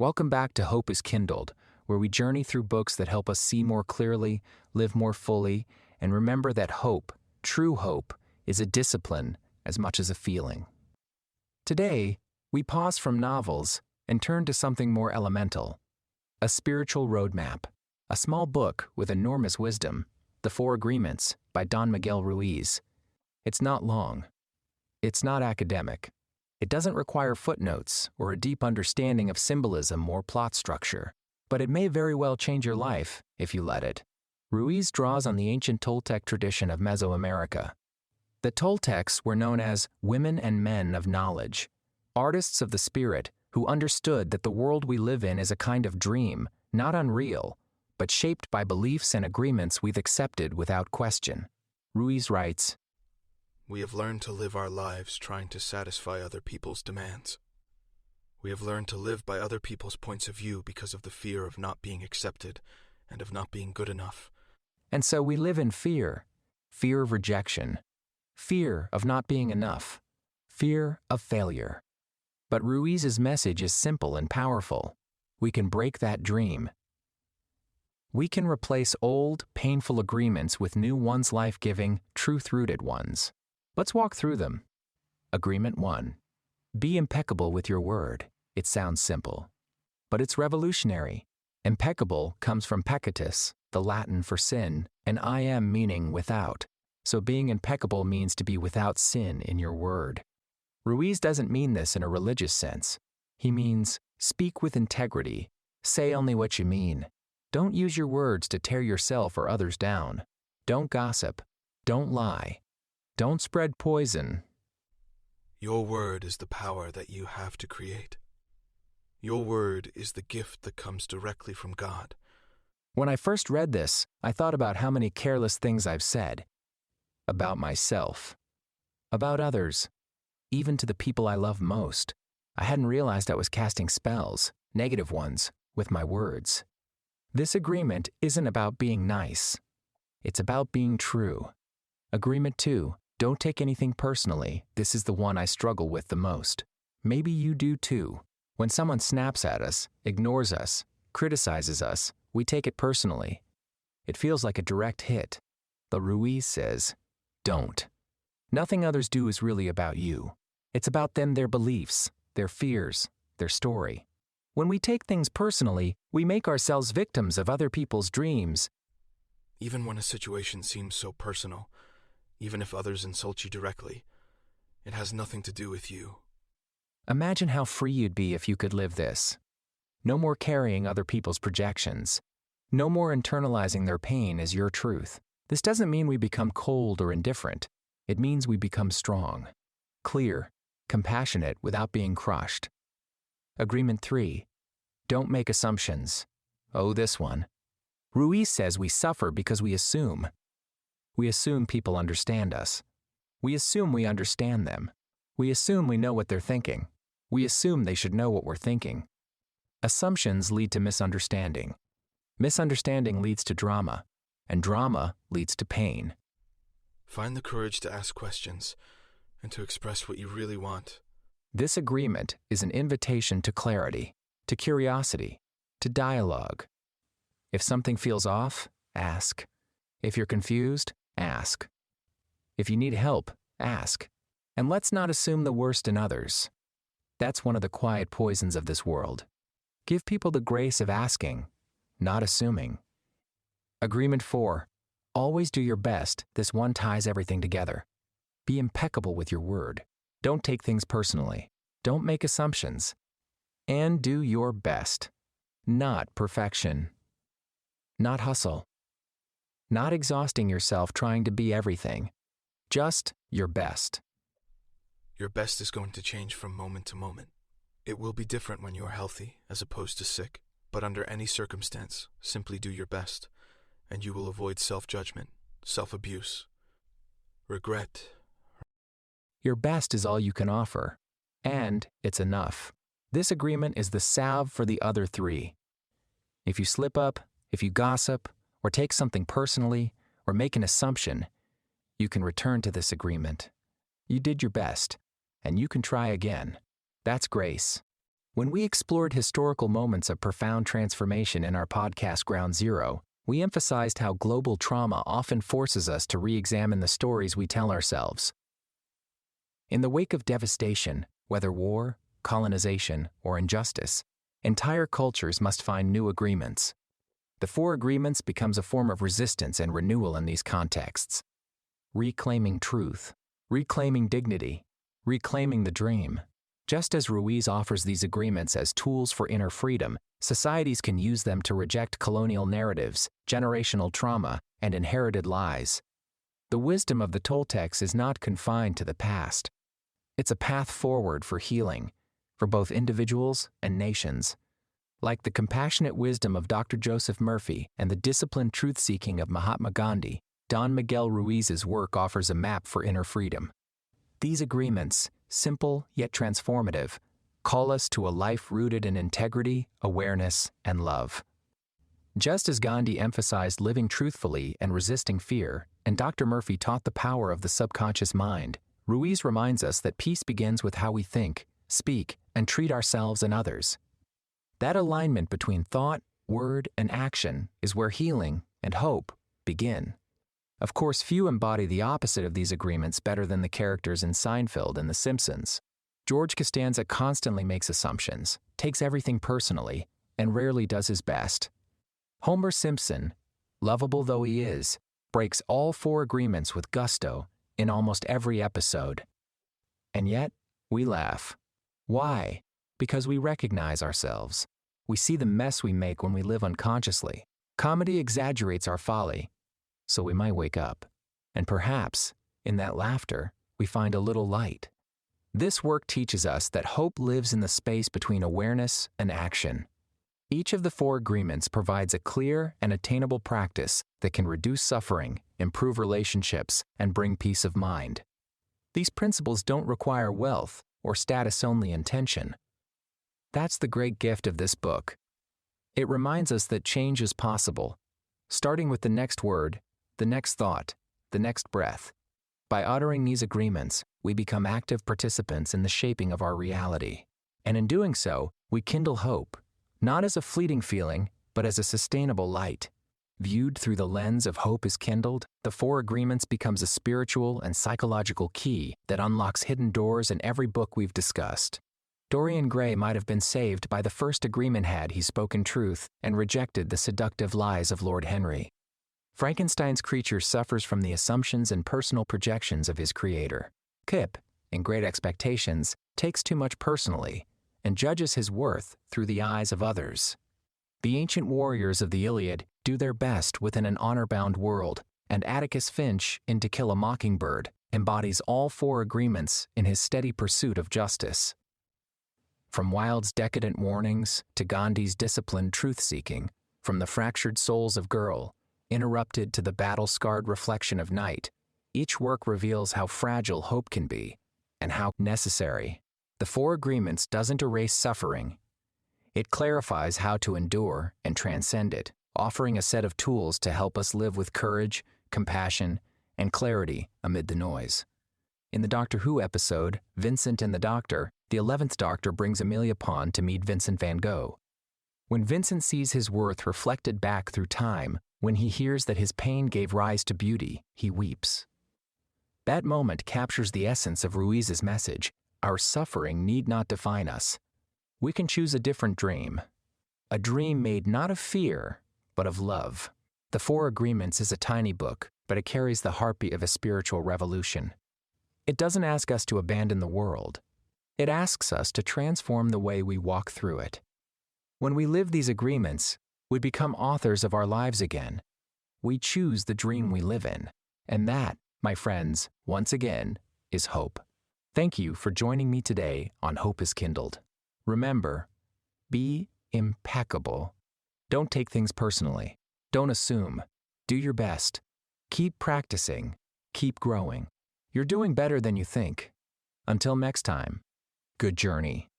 Welcome back to Hope is Kindled, where we journey through books that help us see more clearly, live more fully, and remember that hope, true hope, is a discipline as much as a feeling. Today, we pause from novels and turn to something more elemental: a spiritual roadmap, a small book with enormous wisdom, The Four Agreements by Don Miguel Ruiz. It's not long. It's not academic. It doesn't require footnotes or a deep understanding of symbolism or plot structure, but it may very well change your life if you let it. Ruiz draws on the ancient Toltec tradition of Mesoamerica. The Toltecs were known as women and men of knowledge, artists of the spirit who understood that the world we live in is a kind of dream, not unreal, but shaped by beliefs and agreements we've accepted without question. Ruiz writes, "We have learned to live our lives trying to satisfy other people's demands. We have learned to live by other people's points of view because of the fear of not being accepted and of not being good enough. And so we live in fear of rejection, fear of not being enough, fear of failure." But Ruiz's message is simple and powerful. We can break that dream. We can replace old, painful agreements with new ones, life-giving, truth-rooted ones. Let's walk through them. Agreement 1. Be impeccable with your word. It sounds simple, but it's revolutionary. Impeccable comes from peccatus, the Latin for sin, and I am meaning without. So being impeccable means to be without sin in your word. Ruiz doesn't mean this in a religious sense. He means speak with integrity. Say only what you mean. Don't use your words to tear yourself or others down. Don't gossip. Don't lie. Don't spread poison. Your word is the power that you have to create. Your word is the gift that comes directly from God." When I first read this, I thought about how many careless things I've said. About myself. About others. Even to the people I love most. I hadn't realized I was casting spells, negative ones, with my words. This agreement isn't about being nice. It's about being true. Agreement 2. Don't take anything personally. This is the one I struggle with the most. Maybe you do too. When someone snaps at us, ignores us, criticizes us, we take it personally. It feels like a direct hit. But Ruiz says, don't. Nothing others do is really about you. It's about them, their beliefs, their fears, their story. When we take things personally, we make ourselves victims of other people's dreams. Even when a situation seems so personal, even if others insult you directly, it has nothing to do with you. Imagine how free you'd be if you could live this. No more carrying other people's projections. No more internalizing their pain as your truth. This doesn't mean we become cold or indifferent. It means we become strong, clear, compassionate without being crushed. Agreement 3. Don't make assumptions. Oh, this one. Ruiz says we suffer because we assume. We assume people understand us. We assume we understand them. We assume we know what they're thinking. We assume they should know what we're thinking. Assumptions lead to misunderstanding. Misunderstanding leads to drama, and drama leads to pain. Find the courage to ask questions and to express what you really want. This agreement is an invitation to clarity, to curiosity, to dialogue. If something feels off, ask. If you're confused, ask. If you need help, ask. And let's not assume the worst in others. That's one of the quiet poisons of this world. Give people the grace of asking, not assuming. Agreement 4. Always do your best. This one ties everything together. Be impeccable with your word. Don't take things personally. Don't make assumptions. And do your best. Not perfection. Not hustle. Not exhausting yourself trying to be everything. Just your best. Your best is going to change from moment to moment. It will be different when you are healthy as opposed to sick, but under any circumstance, simply do your best, and you will avoid self-judgment, self-abuse, regret. Your best is all you can offer, and it's enough. This agreement is the salve for the other 3. If you slip up, if you gossip, or take something personally, or make an assumption, you can return to this agreement. You did your best, and you can try again. That's grace. When we explored historical moments of profound transformation in our podcast Ground Zero, we emphasized how global trauma often forces us to re-examine the stories we tell ourselves. In the wake of devastation, whether war, colonization, or injustice, entire cultures must find new agreements. The Four Agreements becomes a form of resistance and renewal in these contexts. Reclaiming truth, reclaiming dignity, reclaiming the dream. Just as Ruiz offers these agreements as tools for inner freedom, societies can use them to reject colonial narratives, generational trauma, and inherited lies. The wisdom of the Toltecs is not confined to the past. It's a path forward for healing, for both individuals and nations. Like the compassionate wisdom of Dr. Joseph Murphy and the disciplined truth-seeking of Mahatma Gandhi, Don Miguel Ruiz's work offers a map for inner freedom. These agreements, simple yet transformative, call us to a life rooted in integrity, awareness, and love. Just as Gandhi emphasized living truthfully and resisting fear, and Dr. Murphy taught the power of the subconscious mind, Ruiz reminds us that peace begins with how we think, speak, and treat ourselves and others. That alignment between thought, word, and action is where healing and hope begin. Of course, few embody the opposite of these agreements better than the characters in Seinfeld and The Simpsons. George Costanza constantly makes assumptions, takes everything personally, and rarely does his best. Homer Simpson, lovable though he is, breaks all four agreements with gusto in almost every episode. And yet, we laugh. Why? Because we recognize ourselves. We see the mess we make when we live unconsciously. Comedy exaggerates our folly, so we might wake up. And perhaps, in that laughter, we find a little light. This work teaches us that hope lives in the space between awareness and action. Each of the four agreements provides a clear and attainable practice that can reduce suffering, improve relationships, and bring peace of mind. These principles don't require wealth or status-only intention. That's the great gift of this book. It reminds us that change is possible, starting with the next word, the next thought, the next breath. By uttering these agreements, we become active participants in the shaping of our reality. And in doing so, we kindle hope, not as a fleeting feeling, but as a sustainable light. Viewed through the lens of Hope is Kindled, the Four Agreements becomes a spiritual and psychological key that unlocks hidden doors in every book we've discussed. Dorian Gray might have been saved by the first agreement had he spoken truth and rejected the seductive lies of Lord Henry. Frankenstein's creature suffers from the assumptions and personal projections of his creator. Kip, in Great Expectations, takes too much personally and judges his worth through the eyes of others. The ancient warriors of the Iliad do their best within an honor-bound world, and Atticus Finch, in To Kill a Mockingbird, embodies all four agreements in his steady pursuit of justice. From Wilde's decadent warnings to Gandhi's disciplined truth-seeking, from the fractured souls of Gogh, interrupted to the battle-scarred reflection of night, each work reveals how fragile hope can be and how necessary. The Four Agreements doesn't erase suffering. It clarifies how to endure and transcend it, offering a set of tools to help us live with courage, compassion, and clarity amid the noise. In the Doctor Who episode, Vincent and the Doctor, the 11th Doctor brings Amelia Pond to meet Vincent van Gogh. When Vincent sees his worth reflected back through time, when he hears that his pain gave rise to beauty, he weeps. That moment captures the essence of Ruiz's message. Our suffering need not define us. We can choose a different dream. A dream made not of fear, but of love. The Four Agreements is a tiny book, but it carries the heartbeat of a spiritual revolution. It doesn't ask us to abandon the world. It asks us to transform the way we walk through it. When we live these agreements, we become authors of our lives again. We choose the dream we live in. And that, my friends, once again, is hope. Thank you for joining me today on Hope is Kindled. Remember, be impeccable. Don't take things personally. Don't assume. Do your best. Keep practicing. Keep growing. You're doing better than you think. Until next time, good journey.